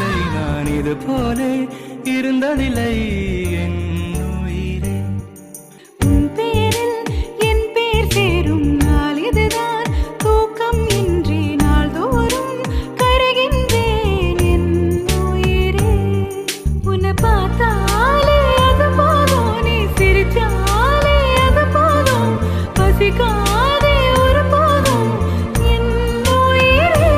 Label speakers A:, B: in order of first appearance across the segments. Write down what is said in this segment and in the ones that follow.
A: இல்லை நான் இது போலே இருந்ததில்லை என் உயிரே.
B: உன் பேரில் என் பேர் சேரும் நாள் இதுதான், தூக்கம் இன்றி நாள்தோறும் கருகின்றேன் என் உயிரே. உன்னை பார்த்தாலே அது போதும், நீ சிரிச்சாலே அது போதும், பசிக்காதே ஒரு போதும் என் உயிரே.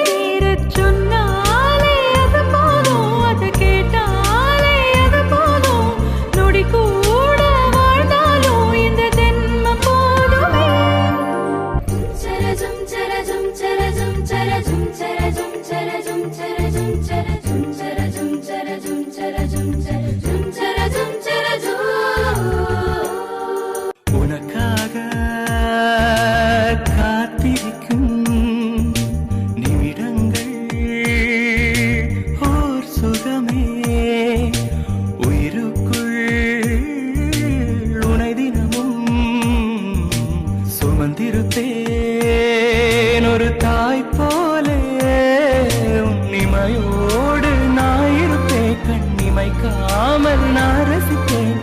B: பேரச் சொன்னாலே அது போதும், அதை கேட்டாலே அது போதும், நொடி கூட வாழ்ந்தாலும் இந்த ஜென்மம் போதுமே. சரஜம் சரஜம் சரஜம் சரஜம் சரஜம் சரஜம் சரஜம் சரஜம் சரஜம் சரஜம் சரஜம் சரஜம் சரஜம் சரஜம்.
A: உனக்காக காத்திருக்கும் நிமிடங்கள் ஓர் சுகமே. உயிருக்குள் உனை தினமும் சுமந்திருப்பேன் ஒரு தாய் போலே. உன்னிமையோடு நான் இருப்பேன், கண்ணிமைக்காமல் நான் ரசிப்பேன்,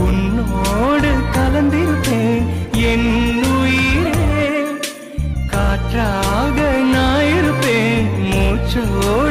A: உன்னோடு கலந்திருப்பேன் என் உயிரே. காற்றாக நான் இருப்பேன், மூச்சோடு